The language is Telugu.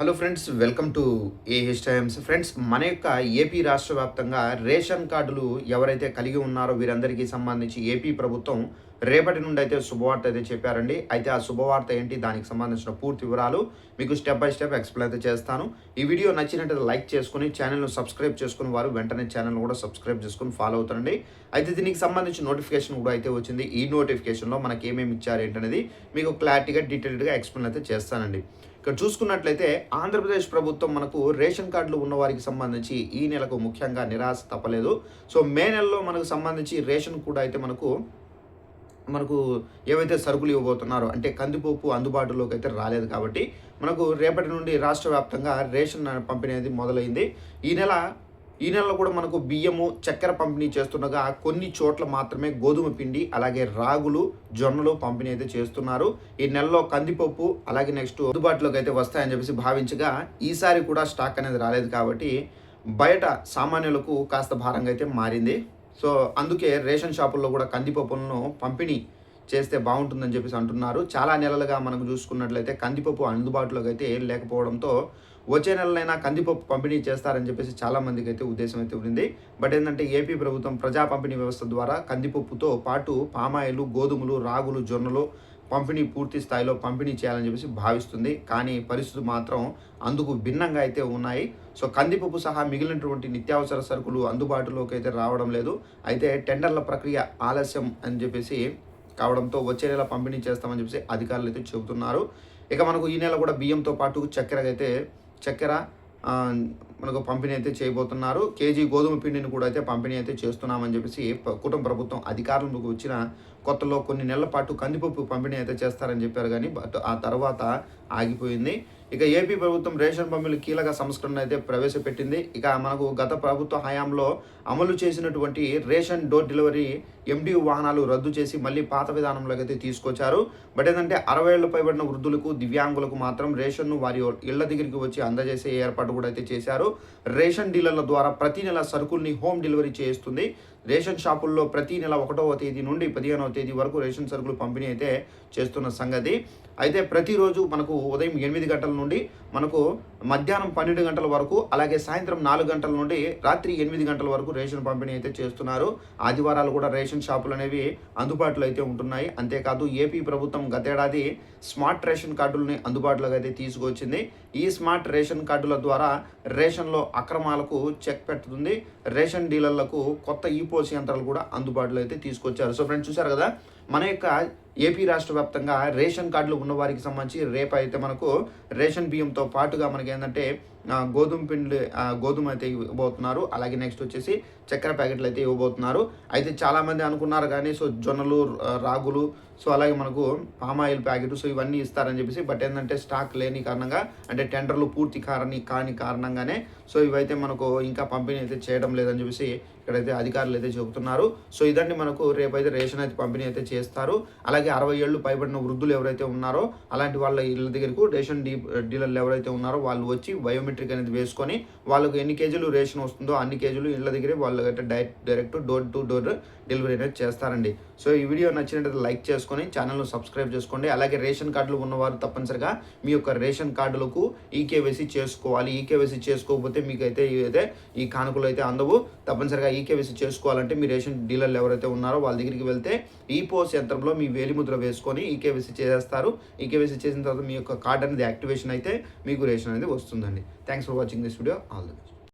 Hello friends, welcome to AH times. Friends, మన యొక్క ఏపీ రాష్ట్ర వ్యాప్తంగా రేషన్ కార్డులు ఎవరైతే కలిగి ఉన్నారో వీరందరికీ సంబంధించి ఏపీ ప్రభుత్వం రేపటి నుండి అయితే శుభవార్త అయితే చెప్పారండి. అయితే ఆ శుభవార్త ఏంటి, దానికి సంబంధించిన పూర్తి వివరాలు మీకు స్టెప్ బై స్టెప్ ఎక్స్ప్లెయిన్ అయితే చేస్తాను. ఈ వీడియో నచ్చినట్లయితే లైక్ చేసుకుని ఛానల్ను సబ్స్క్రైబ్ చేసుకుని వారు వెంటనే ఛానల్ కూడా సబ్స్క్రైబ్ చేసుకుని ఫాలో అవుతారండి. అయితే దీనికి సంబంధించిన నోటిఫికేషన్ కూడా అయితే వచ్చింది. ఈ నోటిఫికేషన్లో మనకి ఏమేమి ఇచ్చారు ఏంటనేది మీకు క్లారిటీగా డీటెయిల్డ్గా ఎక్స్ప్లెయిన్ అయితే చేస్తానండి. ఇక్కడ చూసుకున్నట్లయితే ఆంధ్రప్రదేశ్ ప్రభుత్వం మనకు రేషన్ కార్డులు ఉన్న వారికి సంబంధించి ఈ నెలకు ముఖ్యంగా నిరాశ తప్పలేదు. సో మే నెలలో మనకు సంబంధించి రేషన్ కూడా అయితే మనకు ఏవైతే సరుకులు ఇవ్వబోతున్నారో అంటే కందిపప్పు అందుబాటులోకి అయితే రాలేదు కాబట్టి మనకు రేపటి నుండి రాష్ట్ర వ్యాప్తంగా రేషన్ పంపిణీ అనేది మొదలైంది. ఈ నెలలో కూడా మనకు బియ్యము, చక్కెర పంపిణీ చేస్తుండగా కొన్ని చోట్ల మాత్రమే గోధుమ పిండి, అలాగే రాగులు, జొన్నలు పంపిణీ అయితే చేస్తున్నారు. ఈ నెలలో కందిపప్పు అలాగే నెక్స్ట్ అందుబాటులోకి అయితే వస్తాయని చెప్పేసి భావించగా ఈసారి కూడా స్టాక్ అనేది రాలేదు కాబట్టి బయట సామాన్యులకు కాస్త భారంగా అయితే మారింది. సో అందుకే రేషన్ షాపుల్లో కూడా కందిపప్పులను పంపిణీ చేస్తే బాగుంటుందని చెప్పేసి అంటున్నారు. చాలా నెలలుగా మనకు చూసుకున్నట్లయితే కందిపప్పు అందుబాటులోకి అయితే లేకపోవడంతో వచ్చే నెలలైనా కందిపప్పు పంపిణీ చేస్తారని చెప్పేసి చాలామందికి అయితే ఉద్దేశం అయితే ఉంది. బట్ ఏంటంటే ఏపీ ప్రభుత్వం ప్రజా పంపిణీ వ్యవస్థ ద్వారా కందిపప్పుతో పాటు పామాయిలు, గోధుమలు, రాగులు, జొన్నలు పంపిణీ పూర్తి స్థాయిలో పంపిణీ చేయాలని చెప్పేసి భావిస్తుంది. కానీ పరిస్థితులు మాత్రం అందుకు భిన్నంగా అయితే ఉన్నాయి. సో కందిపప్పు సహా మిగిలినటువంటి నిత్యావసర సరుకులు అందుబాటులోకి అయితే రావడం లేదు. అయితే టెండర్ల ప్రక్రియ ఆలస్యం అని చెప్పేసి కావడంతో వచ్చే నెల పంపిణీ చేస్తామని చెప్పేసి అధికారులు అయితే చెబుతున్నారు. ఇక మనకు ఈ నెల కూడా బియ్యంతో పాటు చక్కెర మనకు పంపిణీ అయితే చేయబోతున్నారు. కేజీ గోధుమ పిండిని కూడా అయితే పంపిణీ అయితే చేస్తున్నామని చెప్పేసి కుటుంబ ప్రభుత్వం అధికారులకు వచ్చిన కొత్తలో కొన్ని నెలల పాటు కందిపప్పు పంపిణీ అయితే చేస్తారని చెప్పారు. కానీ బట్ ఆ తర్వాత ఆగిపోయింది. ఇక ఏపీ ప్రభుత్వం రేషన్ పంపిణీ కీలక సంస్కరణ అయితే ప్రవేశపెట్టింది. ఇక మనకు గత ప్రభుత్వ హయాంలో అమలు చేసినటువంటి రేషన్ డోర్ డెలివరీ ఎండియు వాహనాలు రద్దు చేసి మళ్ళీ పాత విధానంలోకి అయితే తీసుకొచ్చారు. బట్ ఏంటంటే 60 ఏళ్ళు పైబడిన వృద్ధులకు, దివ్యాంగులకు మాత్రం రేషన్ను వారి ఇళ్ల దగ్గరికి వచ్చి అందజేసే ఏర్పాటు కూడా అయితే చేశారు. రేషన్ డీలర్ల ద్వారా ప్రతి నెల సరుకుల్ని హోమ్ డెలివరీ చేస్తుంది. రేషన్ షాపుల్లో ప్రతి నెల 1వ తేదీ నుండి 15వ తేదీ వరకు రేషన్ సరుకులు పంపిణీ అయితే చేస్తున్న సంగతి. అయితే ప్రతిరోజు మనకు ఉదయం 8 గంటల నుండి మనకు మధ్యాహ్నం 12 గంటల వరకు, అలాగే సాయంత్రం 4 గంటల నుండి రాత్రి 8 గంటల వరకు రేషన్ పంపిణీ అయితే చేస్తున్నారు. ఆదివారాలు కూడా రేషన్ షాపులు అనేవి అందుబాటులో అయితే ఉంటున్నాయి. అంతేకాదు ఏపీ ప్రభుత్వం గతేడాది స్మార్ట్ రేషన్ కార్డులని అందుబాటులోకి అయితే తీసుకొచ్చింది. ఈ స్మార్ట్ రేషన్ కార్డుల ద్వారా రేషన్లో అక్రమాలకు చెక్ పెడుతుంది. రేషన్ డీలర్లకు కొత్త ఈపోస్ యంత్రాలు కూడా అందుబాటులో అయితే తీసుకొచ్చారు. సో ఫ్రెండ్స్, చూసారు కదా మన యొక్క ఏపీ రాష్ట్ర వ్యాప్తంగా రేషన్ కార్డులు ఉన్న వారికి సంబంధించి రేపు అయితే మనకు రేషన్ బియ్యంతో పాటుగా మనకి ఏంటంటే గోధుమ అయితే ఇవ్వబోతున్నారు. అలాగే నెక్స్ట్ వచ్చేసి చక్కెర ప్యాకెట్లు అయితే ఇవ్వబోతున్నారు. అయితే చాలామంది అనుకున్నారు కానీ సో జొన్నలు, రాగులు, సో అలాగే మనకు పామాయిల్ ప్యాకెట్, సో ఇవన్నీ ఇస్తారని చెప్పేసి. బట్ ఏంటంటే స్టాక్ లేని కారణంగా, అంటే టెండర్లు పూర్తి కాని కారణంగానే సో ఇవైతే మనకు ఇంకా పంపిణీ అయితే చేయడం లేదని చెప్పేసి ఇక్కడైతే అధికారులు అయితే చెబుతున్నారు. సో ఇదండి, మనకు రేపైతే రేషన్ అయితే పంపిణీ అయితే చేస్తారు. అలాగే 60 ఏళ్ళు పైబడిన వృద్ధులు ఎవరైతే ఉన్నారో అలాంటి వాళ్ళ ఇళ్ళ దగ్గరకు రేషన్ డీలర్లు ఎవరైతే ఉన్నారో వాళ్ళు వచ్చి బయోమెట్రిక్ అనేది వేసుకొని వాళ్ళకు ఎన్ని కేజీలు రేషన్ వస్తుందో అన్ని కేజీలు ఇళ్ళ దగ్గరే వాళ్ళకైతే direct door to door delivery అనేది చేస్తారండి. సో ఈ వీడియో నచ్చినట్లయితే లైక్ చేసుకొని ఛానల్ను సబ్స్క్రైబ్ చేసుకోండి. అలాగే రేషన్ కార్డులు ఉన్నవారు తప్పనిసరిగా మీ యొక్క రేషన్ కార్డులకు ఈకేవైసీ చేసుకోవాలి. ఈకేవైసీ చేసుకోకపోతే మీకు అయితే ఈ కానుకలు అయితే అందవు. తప్పనిసరిగా ఈకేవైసీ చేసుకోవాలంటే మీ రేషన్ డీలర్లు ఎవరైతే ఉన్నారో వాళ్ళ దగ్గరికి వెళ్తే ఈ పోస్ యంత్రంలో మీ వేలిముద్ర వేసుకొని ఈకేవైసీ చేసేస్తారు. ఈకేవైసీ చేసిన తర్వాత మీ యొక్క కార్డు అనేది యాక్టివేషన్ అయితే మీకు రేషన్ అనేది వస్తుందండి. Thanks for watching this video. All the best.